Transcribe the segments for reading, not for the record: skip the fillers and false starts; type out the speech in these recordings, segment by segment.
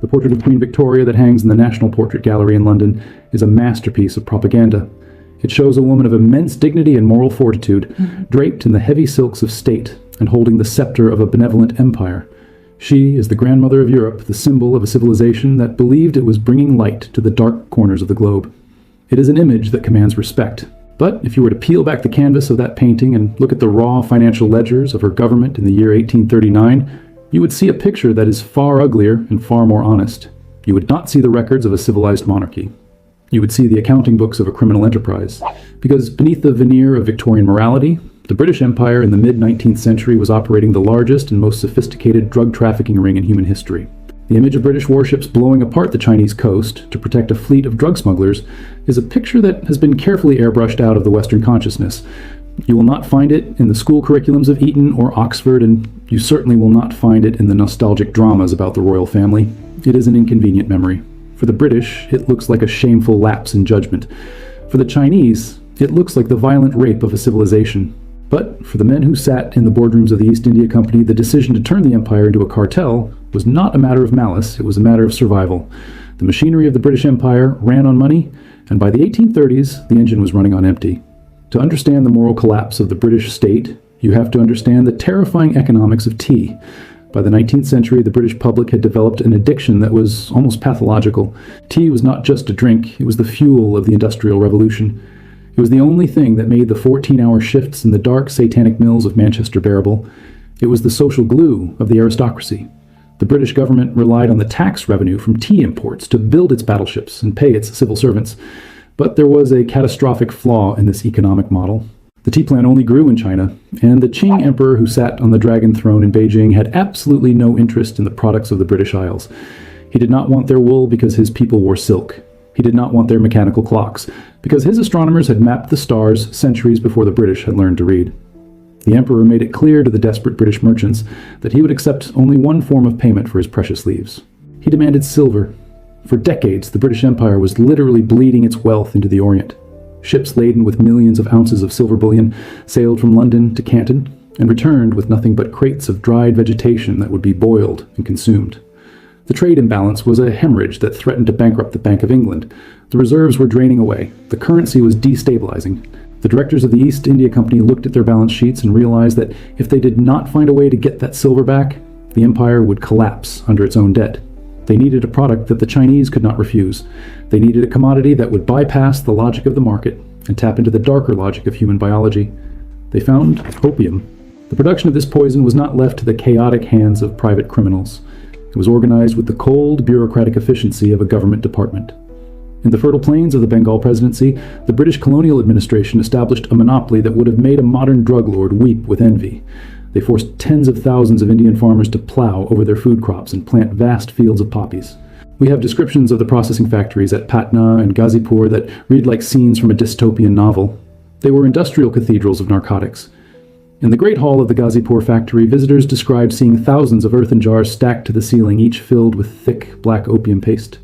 The portrait of Queen Victoria that hangs in the National Portrait Gallery in London is a masterpiece of propaganda. It shows a woman of immense dignity and moral fortitude, draped in the heavy silks of state and holding the scepter of a benevolent empire. She is the grandmother of Europe, the symbol of a civilization that believed it was bringing light to the dark corners of the globe. It is an image that commands respect. But if you were to peel back the canvas of that painting and look at the raw financial ledgers of her government in the year 1839, you would see a picture that is far uglier and far more honest. You would not see the records of a civilized monarchy. You would see the accounting books of a criminal enterprise. Because beneath the veneer of Victorian morality, the British Empire in the mid-19th century was operating the largest and most sophisticated drug trafficking ring in human history. The image of British warships blowing apart the Chinese coast to protect a fleet of drug smugglers is a picture that has been carefully airbrushed out of the Western consciousness. You will not find it in the school curriculums of Eton or Oxford, and you certainly will not find it in the nostalgic dramas about the royal family. It is an inconvenient memory. For the British, it looks like a shameful lapse in judgment. For the Chinese, it looks like the violent rape of a civilization. But for the men who sat in the boardrooms of the East India Company, the decision to turn the empire into a cartel was not a matter of malice, it was a matter of survival. The machinery of the British Empire ran on money, and by the 1830s, the engine was running on empty. To understand the moral collapse of the British state, you have to understand the terrifying economics of tea. By the 19th century, the British public had developed an addiction that was almost pathological. Tea was not just a drink, it was the fuel of the Industrial Revolution. It was the only thing that made the 14-hour shifts in the dark, satanic mills of Manchester bearable. It was the social glue of the aristocracy. The British government relied on the tax revenue from tea imports to build its battleships and pay its civil servants. But there was a catastrophic flaw in this economic model. The tea plant only grew in China, and the Qing emperor who sat on the dragon throne in Beijing had absolutely no interest in the products of the British Isles. He did not want their wool because his people wore silk. He did not want their mechanical clocks, because his astronomers had mapped the stars centuries before the British had learned to read. The emperor made it clear to the desperate British merchants that he would accept only one form of payment for his precious leaves. He demanded silver. For decades, the British Empire was literally bleeding its wealth into the Orient. Ships laden with millions of ounces of silver bullion sailed from London to Canton and returned with nothing but crates of dried vegetation that would be boiled and consumed. The trade imbalance was a hemorrhage that threatened to bankrupt the Bank of England. The reserves were draining away. The currency was destabilizing. The directors of the East India Company looked at their balance sheets and realized that if they did not find a way to get that silver back, the empire would collapse under its own debt. They needed a product that the Chinese could not refuse. They needed a commodity that would bypass the logic of the market and tap into the darker logic of human biology. They found opium. The production of this poison was not left to the chaotic hands of private criminals. It was organized with the cold, bureaucratic efficiency of a government department. In the fertile plains of the Bengal Presidency, the British colonial administration established a monopoly that would have made a modern drug lord weep with envy. They forced tens of thousands of Indian farmers to plow over their food crops and plant vast fields of poppies. We have descriptions of the processing factories at Patna and Ghazipur that read like scenes from a dystopian novel. They were industrial cathedrals of narcotics. In the Great Hall of the Ghazipur factory, visitors described seeing thousands of earthen jars stacked to the ceiling, each filled with thick, black opium paste.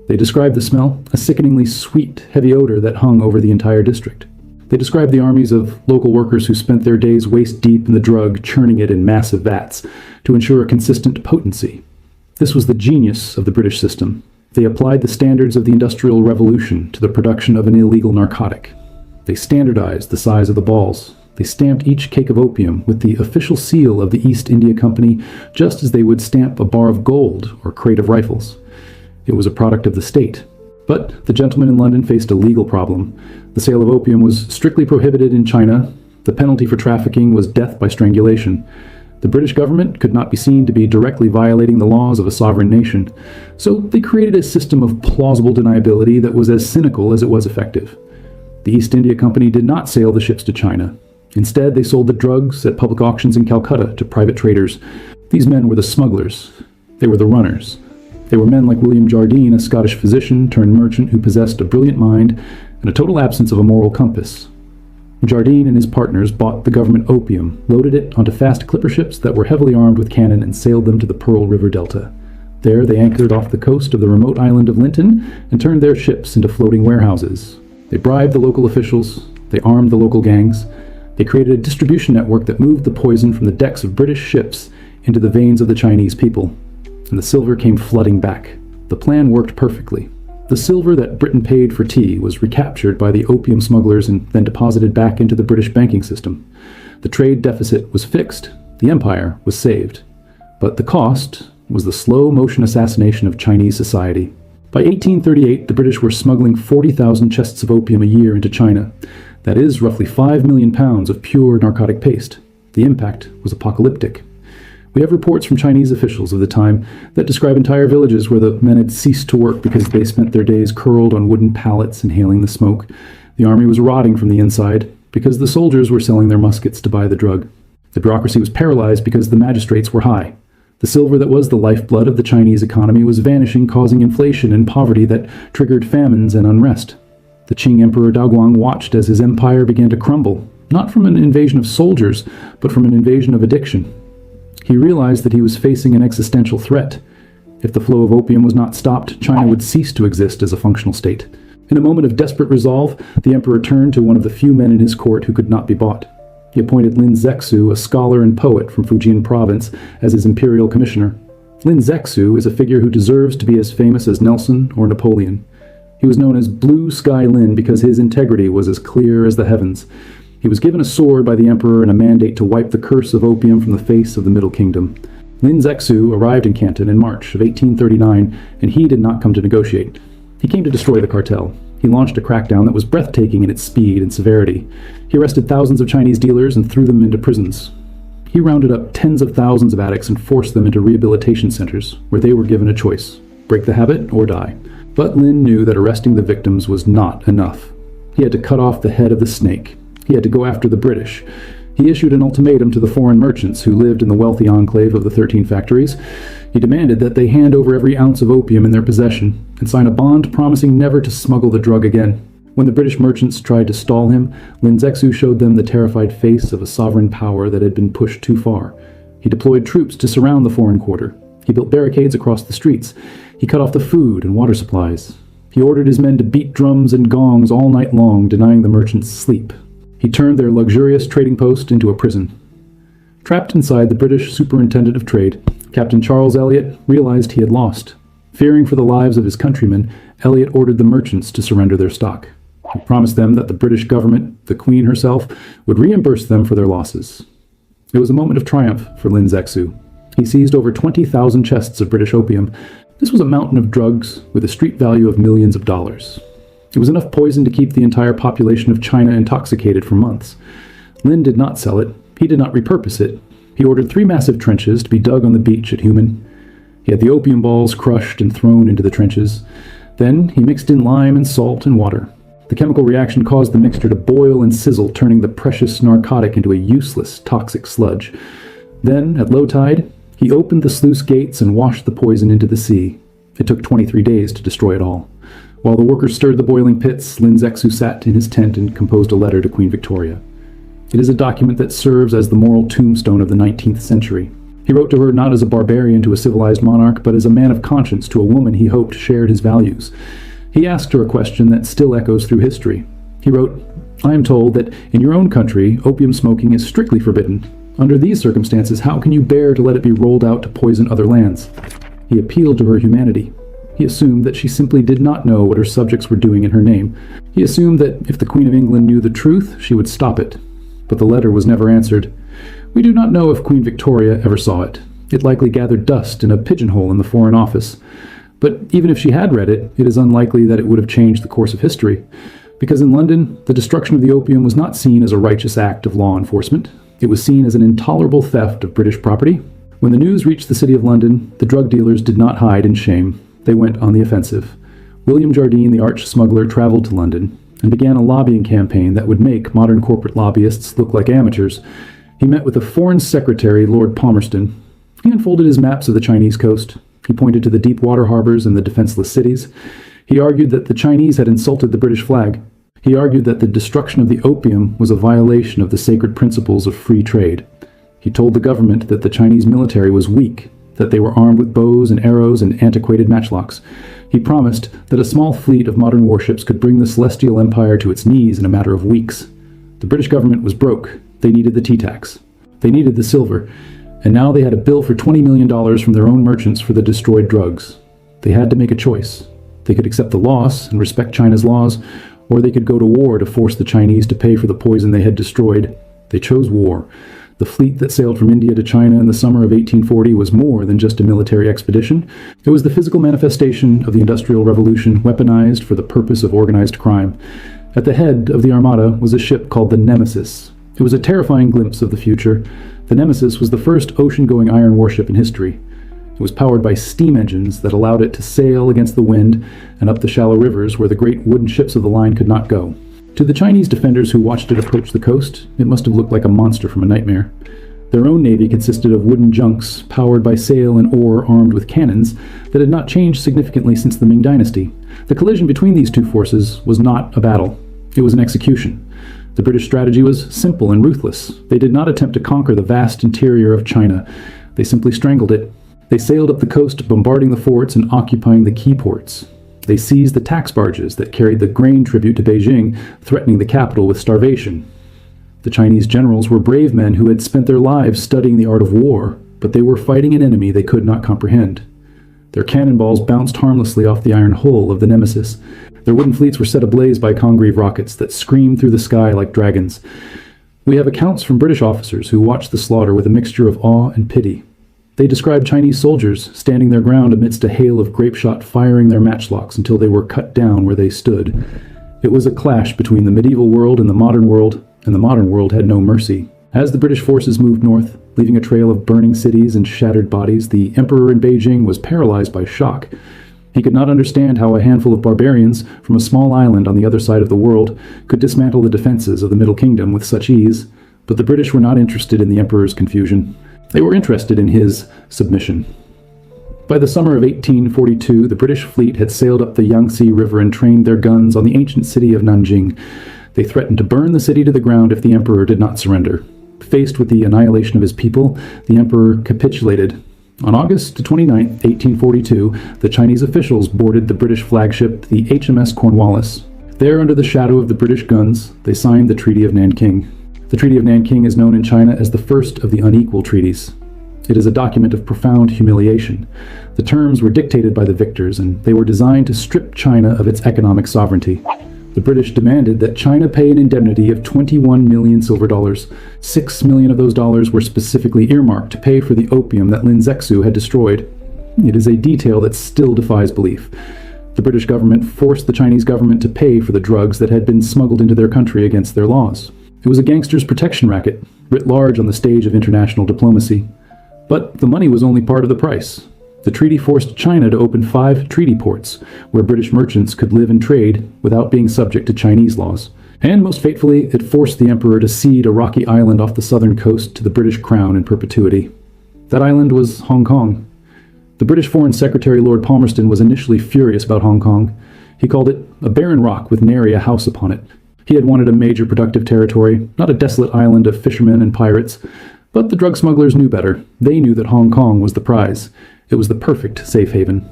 They described the smell, a sickeningly sweet, heavy odor that hung over the entire district. They described the armies of local workers who spent their days waist-deep in the drug, churning it in massive vats to ensure a consistent potency. This was the genius of the British system. They applied the standards of the Industrial Revolution to the production of an illegal narcotic. They standardized the size of the balls. They stamped each cake of opium with the official seal of the East India Company, just as they would stamp a bar of gold or crate of rifles. It was a product of the state. But the gentlemen in London faced a legal problem. The sale of opium was strictly prohibited in China. The penalty for trafficking was death by strangulation. The British government could not be seen to be directly violating the laws of a sovereign nation, so they created a system of plausible deniability that was as cynical as it was effective. The East India Company did not sail the ships to China. Instead, they sold the drugs at public auctions in Calcutta to private traders. These men were the smugglers. They were the runners. They were men like William Jardine, a Scottish physician turned merchant who possessed a brilliant mind and a total absence of a moral compass. Jardine and his partners bought the government opium, loaded it onto fast clipper ships that were heavily armed with cannon, and sailed them to the Pearl River Delta. There they anchored off the coast of the remote island of Linton and turned their ships into floating warehouses. They bribed the local officials. They armed the local gangs. They created a distribution network that moved the poison from the decks of British ships into the veins of the Chinese people. and the silver came flooding back. The plan worked perfectly. The silver that Britain paid for tea was recaptured by the opium smugglers and then deposited back into the British banking system. The trade deficit was fixed. The empire was saved. But the cost was the slow-motion assassination of Chinese society. By 1838, the British were smuggling 40,000 chests of opium a year into China. That is roughly 5 million pounds of pure narcotic paste. The impact was apocalyptic. We have reports from Chinese officials of the time that describe entire villages where the men had ceased to work because they spent their days curled on wooden pallets inhaling the smoke. The army was rotting from the inside because the soldiers were selling their muskets to buy the drug. The bureaucracy was paralyzed because the magistrates were high. The silver that was the lifeblood of the Chinese economy was vanishing, causing inflation and poverty that triggered famines and unrest. The Qing Emperor Daoguang watched as his empire began to crumble, not from an invasion of soldiers, but from an invasion of addiction. He realized that he was facing an existential threat. If the flow of opium was not stopped, China would cease to exist as a functional state. In a moment of desperate resolve, the emperor turned to one of the few men in his court who could not be bought. He appointed Lin Zexu, a scholar and poet from Fujian province, as his imperial commissioner. Lin Zexu is a figure who deserves to be as famous as Nelson or Napoleon. He was known as Blue Sky Lin because his integrity was as clear as the heavens. He was given a sword by the emperor and a mandate to wipe the curse of opium from the face of the Middle Kingdom. Lin Zexu arrived in Canton in March of 1839, and he did not come to negotiate. He came to destroy the cartel. He launched a crackdown that was breathtaking in its speed and severity. He arrested thousands of Chinese dealers and threw them into prisons. He rounded up tens of thousands of addicts and forced them into rehabilitation centers, where they were given a choice: break the habit or die. But Lin knew that arresting the victims was not enough. He had to cut off the head of the snake. He had to go after the British. He issued an ultimatum to the foreign merchants who lived in the wealthy enclave of the 13 factories. He demanded that they hand over every ounce of opium in their possession and sign a bond promising never to smuggle the drug again. When the British merchants tried to stall him, Lin Zexu showed them the terrified face of a sovereign power that had been pushed too far. He deployed troops to surround the foreign quarter. He built barricades across the streets. He cut off the food and water supplies. He ordered his men to beat drums and gongs all night long, denying the merchants sleep. He turned their luxurious trading post into a prison. Trapped inside, the British Superintendent of Trade, Captain Charles Elliot, realized he had lost. Fearing for the lives of his countrymen, Elliot ordered the merchants to surrender their stock. He promised them that the British government, the Queen herself, would reimburse them for their losses. It was a moment of triumph for Lin Zexu. He seized over 20,000 chests of British opium. This was a mountain of drugs with a street value of millions of dollars. It was enough poison to keep the entire population of China intoxicated for months. Lin did not sell it. He did not repurpose it. He ordered 3 massive trenches to be dug on the beach at Human. He had the opium balls crushed and thrown into the trenches. Then he mixed in lime and salt and water. The chemical reaction caused the mixture to boil and sizzle, turning the precious narcotic into a useless, toxic sludge. Then, at low tide, he opened the sluice gates and washed the poison into the sea. It took 23 days to destroy it all. While the workers stirred the boiling pits, Lin Zexu sat in his tent and composed a letter to Queen Victoria. It is a document that serves as the moral tombstone of the 19th century. He wrote to her not as a barbarian to a civilized monarch, but as a man of conscience to a woman he hoped shared his values. He asked her a question that still echoes through history. He wrote, "I am told that in your own country, opium smoking is strictly forbidden. Under these circumstances, how can you bear to let it be rolled out to poison other lands?" He appealed to her humanity. He assumed that she simply did not know what her subjects were doing in her name. He assumed that if the Queen of England knew the truth, she would stop it. But the letter was never answered. We do not know if Queen Victoria ever saw it. It likely gathered dust in a pigeonhole in the Foreign Office. But even if she had read it, it is unlikely that it would have changed the course of history. Because in London, the destruction of the opium was not seen as a righteous act of law enforcement. It was seen as an intolerable theft of British property. When the news reached the City of London, the drug dealers did not hide in shame. They went on the offensive. William Jardine, the arch-smuggler, traveled to London and began a lobbying campaign that would make modern corporate lobbyists look like amateurs. He met with the Foreign Secretary, Lord Palmerston. He unfolded his maps of the Chinese coast. He pointed to the deep water harbors and the defenseless cities. He argued that the Chinese had insulted the British flag. He argued that the destruction of the opium was a violation of the sacred principles of free trade. He told the government that the Chinese military was weak, that they were armed with bows and arrows and antiquated matchlocks. He promised that a small fleet of modern warships could bring the Celestial Empire to its knees in a matter of weeks. The British government was broke. They needed the tea tax. They needed the silver. And now they had a bill for $20 million from their own merchants for the destroyed drugs. They had to make a choice. They could accept the loss and respect China's laws, or they could go to war to force the Chinese to pay for the poison they had destroyed. They chose war. The fleet that sailed from India to China in the summer of 1840 was more than just a military expedition. It was the physical manifestation of the Industrial Revolution, weaponized for the purpose of organized crime. At the head of the armada was a ship called the Nemesis. It was a terrifying glimpse of the future. The Nemesis was the first ocean-going iron warship in history. It was powered by steam engines that allowed it to sail against the wind and up the shallow rivers where the great wooden ships of the line could not go. To the Chinese defenders who watched it approach the coast, it must have looked like a monster from a nightmare. Their own navy consisted of wooden junks powered by sail and oar armed with cannons that had not changed significantly since the Ming Dynasty. The collision between these two forces was not a battle. It was an execution. The British strategy was simple and ruthless. They did not attempt to conquer the vast interior of China. They simply strangled it. They sailed up the coast, bombarding the forts and occupying the key ports. They seized the tax barges that carried the grain tribute to Beijing, threatening the capital with starvation. The Chinese generals were brave men who had spent their lives studying the art of war, but they were fighting an enemy they could not comprehend. Their cannonballs bounced harmlessly off the iron hull of the Nemesis. Their wooden fleets were set ablaze by Congreve rockets that screamed through the sky like dragons. We have accounts from British officers who watched the slaughter with a mixture of awe and pity. They described Chinese soldiers standing their ground amidst a hail of grape shot, firing their matchlocks until they were cut down where they stood. It was a clash between the medieval world and the modern world had no mercy. As the British forces moved north, leaving a trail of burning cities and shattered bodies, the emperor in Beijing was paralyzed by shock. He could not understand how a handful of barbarians from a small island on the other side of the world could dismantle the defenses of the Middle Kingdom with such ease, but the British were not interested in the emperor's confusion. They were interested in his submission. By the summer of 1842, the British fleet had sailed up the Yangtze River and trained their guns on the ancient city of Nanjing. They threatened to burn the city to the ground if the emperor did not surrender. Faced with the annihilation of his people, the emperor capitulated. On August 29, 1842, the Chinese officials boarded the British flagship, the HMS Cornwallis. There, under the shadow of the British guns, they signed the Treaty of Nanking. The Treaty of Nanking is known in China as the first of the unequal treaties. It is a document of profound humiliation. The terms were dictated by the victors, and they were designed to strip China of its economic sovereignty. The British demanded that China pay an indemnity of 21 million silver dollars. 6 million of those dollars were specifically earmarked to pay for the opium that Lin Zexu had destroyed. It is a detail that still defies belief. The British government forced the Chinese government to pay for the drugs that had been smuggled into their country against their laws. It was a gangster's protection racket, writ large on the stage of international diplomacy. But the money was only part of the price. The treaty forced China to open 5 treaty ports, where British merchants could live and trade without being subject to Chinese laws. And most fatefully, it forced the emperor to cede a rocky island off the southern coast to the British crown in perpetuity. That island was Hong Kong. The British Foreign Secretary Lord Palmerston was initially furious about Hong Kong. He called it a barren rock with nary a house upon it. He had wanted a major productive territory, not a desolate island of fishermen and pirates. But the drug smugglers knew better. They knew that Hong Kong was the prize. It was the perfect safe haven.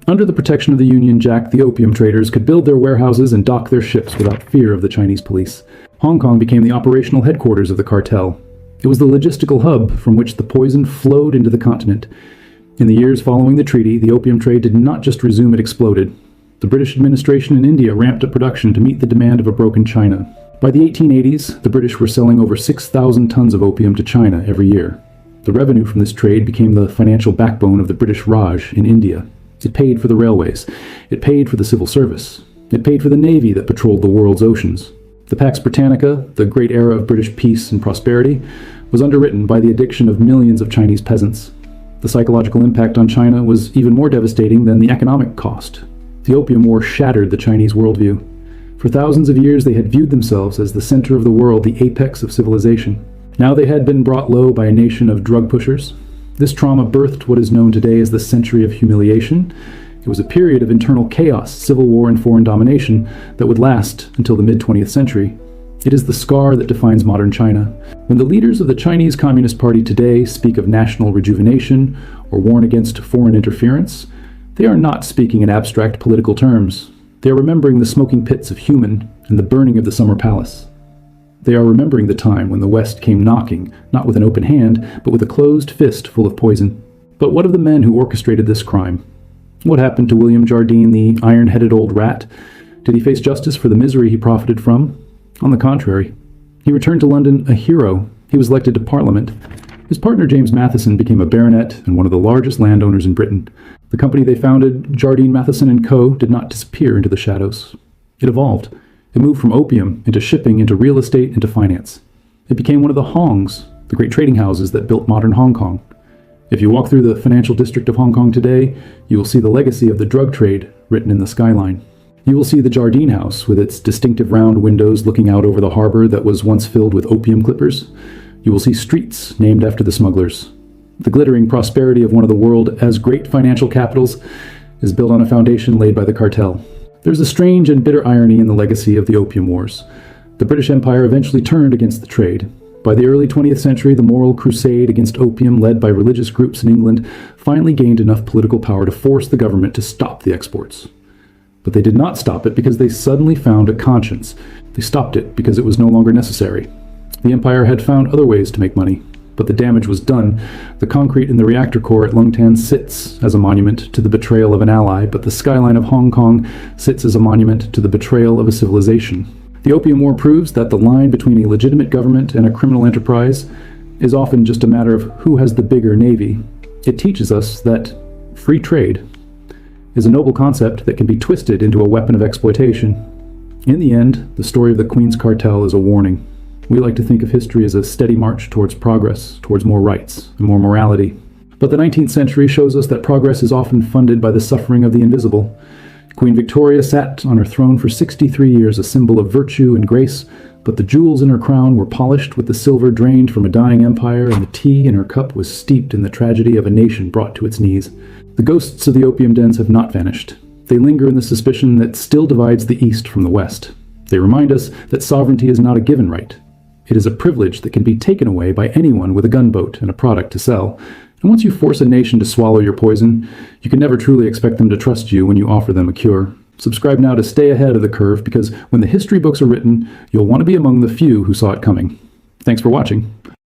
Under the protection of the Union Jack, the opium traders could build their warehouses and dock their ships without fear of the Chinese police. Hong Kong became the operational headquarters of the cartel. It was the logistical hub from which the poison flowed into the continent. In the years following the treaty, the opium trade did not just resume, it exploded. The British administration in India ramped up production to meet the demand of a broken China. By the 1880s, the British were selling over 6,000 tons of opium to China every year. The revenue from this trade became the financial backbone of the British Raj in India. It paid for the railways. It paid for the civil service. It paid for the navy that patrolled the world's oceans. The Pax Britannica, the great era of British peace and prosperity, was underwritten by the addiction of millions of Chinese peasants. The psychological impact on China was even more devastating than the economic cost. The Opium War shattered the Chinese worldview. For thousands of years, they had viewed themselves as the center of the world, the apex of civilization. Now they had been brought low by a nation of drug pushers. This trauma birthed what is known today as the Century of Humiliation. It was a period of internal chaos, civil war, and foreign domination that would last until the mid-20th century. It is the scar that defines modern China. When the leaders of the Chinese Communist Party today speak of national rejuvenation or warn against foreign interference, they are not speaking in abstract political terms. They are remembering the smoking pits of Human and the burning of the Summer Palace. They are remembering the time when the West came knocking, not with an open hand, but with a closed fist full of poison. But what of the men who orchestrated this crime? What happened to William Jardine, the iron-headed old rat? Did he face justice for the misery he profited from? On the contrary, he returned to London a hero. He was elected to Parliament. His partner James Matheson became a baronet and one of the largest landowners in Britain. The company they founded, Jardine Matheson & Co., did not disappear into the shadows. It evolved. It moved from opium into shipping, into real estate, into finance. It became one of the Hongs, the great trading houses that built modern Hong Kong. If you walk through the financial district of Hong Kong today, you will see the legacy of the drug trade written in the skyline. You will see the Jardine House with its distinctive round windows looking out over the harbor that was once filled with opium clippers. You will see streets named after the smugglers. The glittering prosperity of one of the world's great financial capitals is built on a foundation laid by the Cartel. There's a strange and bitter irony in the legacy of the Opium Wars. The British Empire eventually turned against the trade. By the early 20th century, the moral crusade against opium led by religious groups in England finally gained enough political power to force the government to stop the exports. But they did not stop it because they suddenly found a conscience. They stopped it because it was no longer necessary. The empire had found other ways to make money, but the damage was done. The concrete in the reactor core at Lung Tan sits as a monument to the betrayal of an ally, but the skyline of Hong Kong sits as a monument to the betrayal of a civilization. The Opium War proves that the line between a legitimate government and a criminal enterprise is often just a matter of who has the bigger navy. It teaches us that free trade is a noble concept that can be twisted into a weapon of exploitation. In the end, the story of the Queen's Cartel is a warning. We like to think of history as a steady march towards progress, towards more rights and more morality. But the 19th century shows us that progress is often funded by the suffering of the invisible. Queen Victoria sat on her throne for 63 years, a symbol of virtue and grace, but the jewels in her crown were polished with the silver drained from a dying empire, and the tea in her cup was steeped in the tragedy of a nation brought to its knees. The ghosts of the opium dens have not vanished. They linger in the suspicion that still divides the East from the West. They remind us that sovereignty is not a given right. It is a privilege that can be taken away by anyone with a gunboat and a product to sell. And once you force a nation to swallow your poison, you can never truly expect them to trust you when you offer them a cure. Subscribe now to stay ahead of the curve, because when the history books are written, you'll want to be among the few who saw it coming. Thanks for watching.